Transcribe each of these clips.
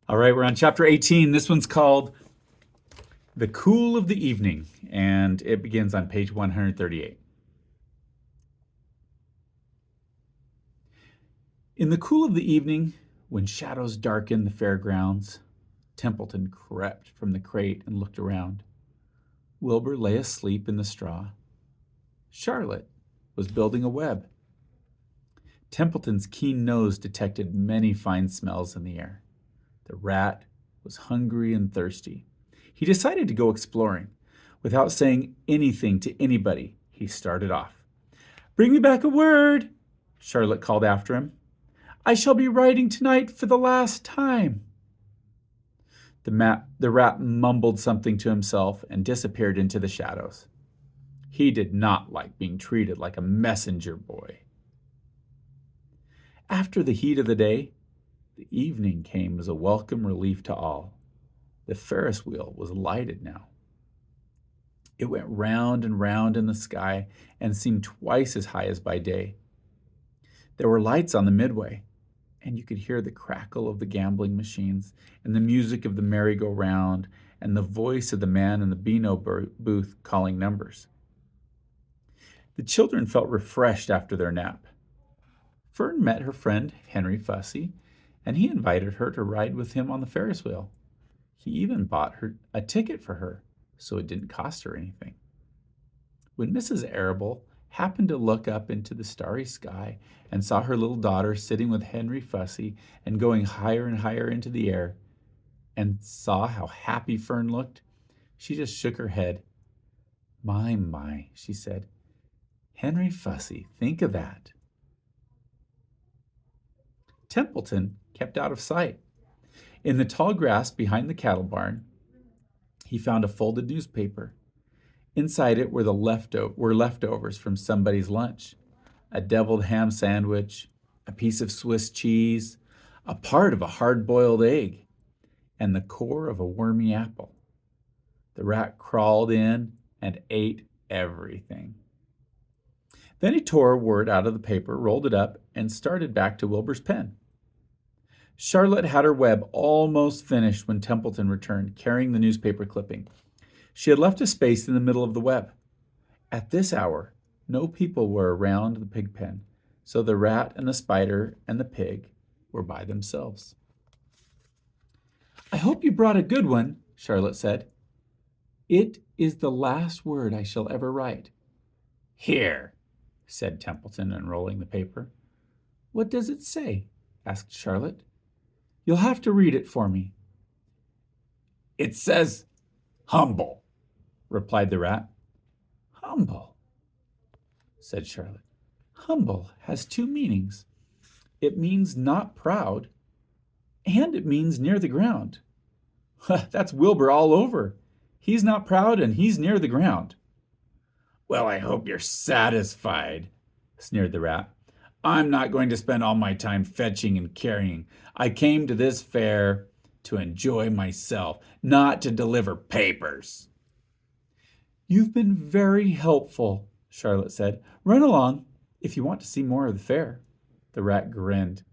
All right, we're on chapter 18. This one's called The Cool of the Evening, and it begins on page 138. In the cool of the evening, when shadows darkened the fairgrounds, Templeton crept from the crate and looked around. Wilbur lay asleep in the straw. Charlotte was building a web. Templeton's keen nose detected many fine smells in the air. The rat was hungry and thirsty. He decided to go exploring. Without saying anything to anybody, he started off. "Bring me back a word," Charlotte called after him. "I shall be writing tonight for the last time." The rat mumbled something to himself and disappeared into the shadows. He did not like being treated like a messenger boy. After the heat of the day, the evening came as a welcome relief to all. The Ferris wheel was lighted now. It went round and round in the sky and seemed twice as high as by day. There were lights on the midway, and you could hear the crackle of the gambling machines and the music of the merry-go-round and the voice of the man in the Beano booth calling numbers. The children felt refreshed after their nap. Fern met her friend Henry Fussy, and he invited her to ride with him on the Ferris wheel. He even bought her a ticket for her, so it didn't cost her anything. When Mrs. Arable happened to look up into the starry sky and saw her little daughter sitting with Henry Fussy and going higher and higher into the air, and saw how happy Fern looked, she just shook her head. My, she said. Henry Fussy, think of that. Templeton kept out of sight. In the tall grass behind the cattle barn, he found a folded newspaper. Inside it were leftovers from somebody's lunch: a deviled ham sandwich, a piece of Swiss cheese, a part of a hard-boiled egg, and the core of a wormy apple. The rat crawled in and ate everything. Then he tore a word out of the paper, rolled it up, and started back to Wilbur's pen. Charlotte had her web almost finished when Templeton returned, carrying the newspaper clipping. She had left a space in the middle of the web. At this hour, no people were around the pig pen, so the rat and the spider and the pig were by themselves. "I hope you brought a good one," Charlotte said. "It is the last word I shall ever write." "Here," said Templeton, unrolling the paper. "What does it say?" asked Charlotte. "You'll have to read it for me." "It says humble," replied the rat. "Humble," said Charlotte. "Humble has two meanings. It means not proud, and it means near the ground." "That's Wilbur all over. He's not proud and he's near the ground." "Well, I hope you're satisfied," sneered the rat. "I'm not going to spend all my time fetching and carrying. I came to this fair to enjoy myself, not to deliver papers." "You've been very helpful," Charlotte said. "Run along if you want to see more of the fair." The rat grinned.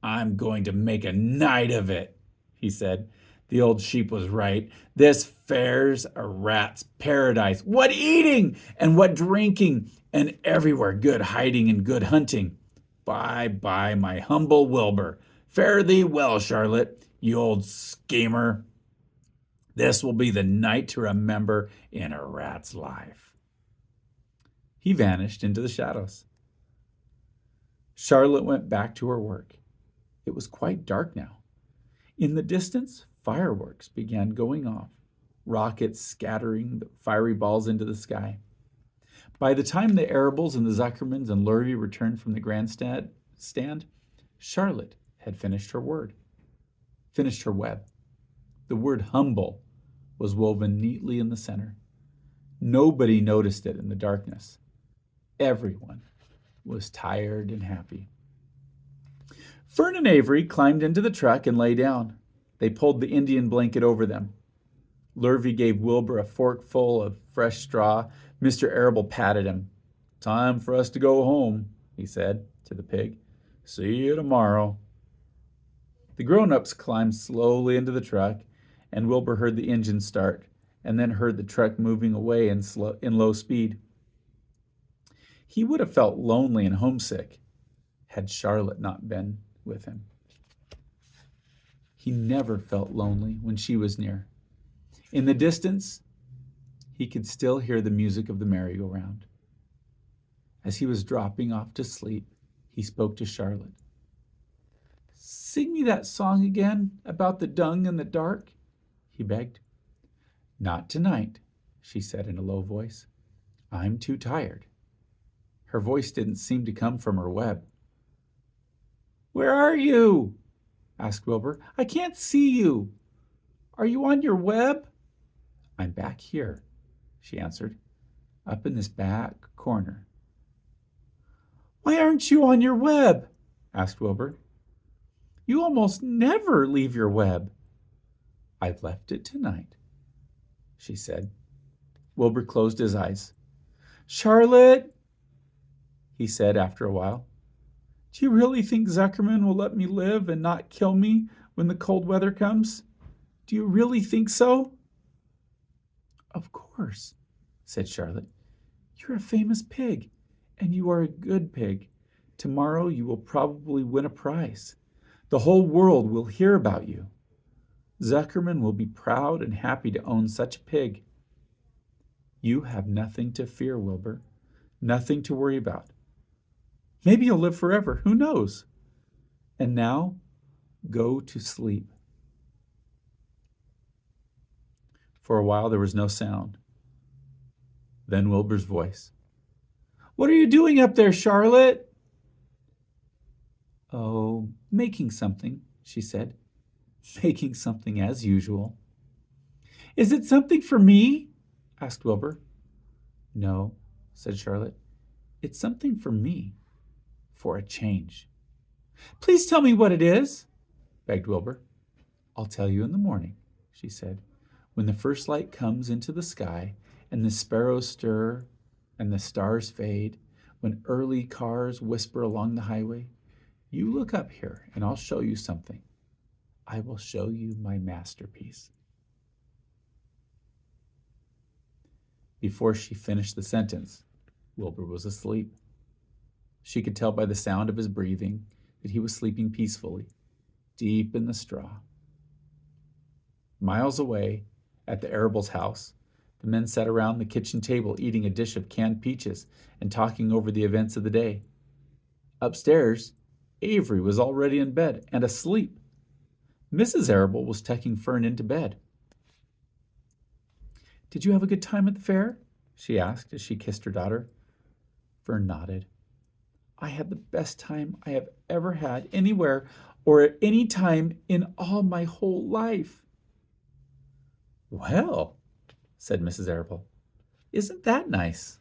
"I'm going to make a night of it," he said. The old sheep was right. This fair's a rat's paradise. What eating and what drinking, and everywhere good hiding and good hunting. Bye, my humble Wilbur. Fare thee well, Charlotte, you old schemer. This will be the night to remember in a rat's life. He vanished into the shadows. Charlotte went back to her work. It was quite dark now. In the distance, fireworks began going off, rockets scattering the fiery balls into the sky. By the time the Arables and the Zuckermans and Lurvy returned from the grandstand, Charlotte had finished her web. The word humble was woven neatly in the center. Nobody noticed it in the darkness. Everyone was tired and happy. Fern and Avery climbed into the truck and lay down. They pulled the Indian blanket over them. Lurvy gave Wilbur a forkful of fresh straw. Mr. Arable patted him. "Time for us to go home," he said to the pig. "See you tomorrow." The grown-ups climbed slowly into the truck, and Wilbur heard the engine start, and then heard the truck moving away in low speed. He would have felt lonely and homesick had Charlotte not been with him. He never felt lonely when she was near. In the distance, he could still hear the music of the merry-go-round. As he was dropping off to sleep, he spoke to Charlotte. "Sing me that song again about the dung in the dark," he begged. "Not tonight," she said in a low voice. "I'm too tired." Her voice didn't seem to come from her web. "Where are you?" asked Wilbur. "I can't see you. Are you on your web?" "I'm back here," she answered, "up in this back corner." "Why aren't you on your web?" asked Wilbur. "You almost never leave your web." "I've left it tonight," she said. Wilbur closed his eyes. "Charlotte," he said after a while, "do you really think Zuckerman will let me live and not kill me when the cold weather comes? Do you really think so?" "Of course," said Charlotte. "You're a famous pig, and you are a good pig. Tomorrow you will probably win a prize. The whole world will hear about you. Zuckerman will be proud and happy to own such a pig. You have nothing to fear, Wilbur, nothing to worry about. Maybe you'll live forever, who knows? And now, go to sleep." For a while there was no sound. Then Wilbur's voice. "What are you doing up there, Charlotte?" "Oh, making something," she said. "Making something as usual." "Is it something for me?" asked Wilbur. "No," said Charlotte. "It's something for me, for a change." "Please tell me what it is," begged Wilbur. "I'll tell you in the morning," she said. "When the first light comes into the sky and the sparrows stir and the stars fade, when early cars whisper along the highway, you look up here and I'll show you something. I will show you my masterpiece." Before she finished the sentence, Wilbur was asleep. She could tell by the sound of his breathing that he was sleeping peacefully, deep in the straw. Miles away, at the Arables' house, the men sat around the kitchen table eating a dish of canned peaches and talking over the events of the day. Upstairs, Avery was already in bed and asleep. Mrs. Arable was tucking Fern into bed. "Did you have a good time at the fair?" she asked as she kissed her daughter. Fern nodded. "I had the best time I have ever had anywhere or at any time in all my whole life." "Well," said Mrs. Arable, "isn't that nice?"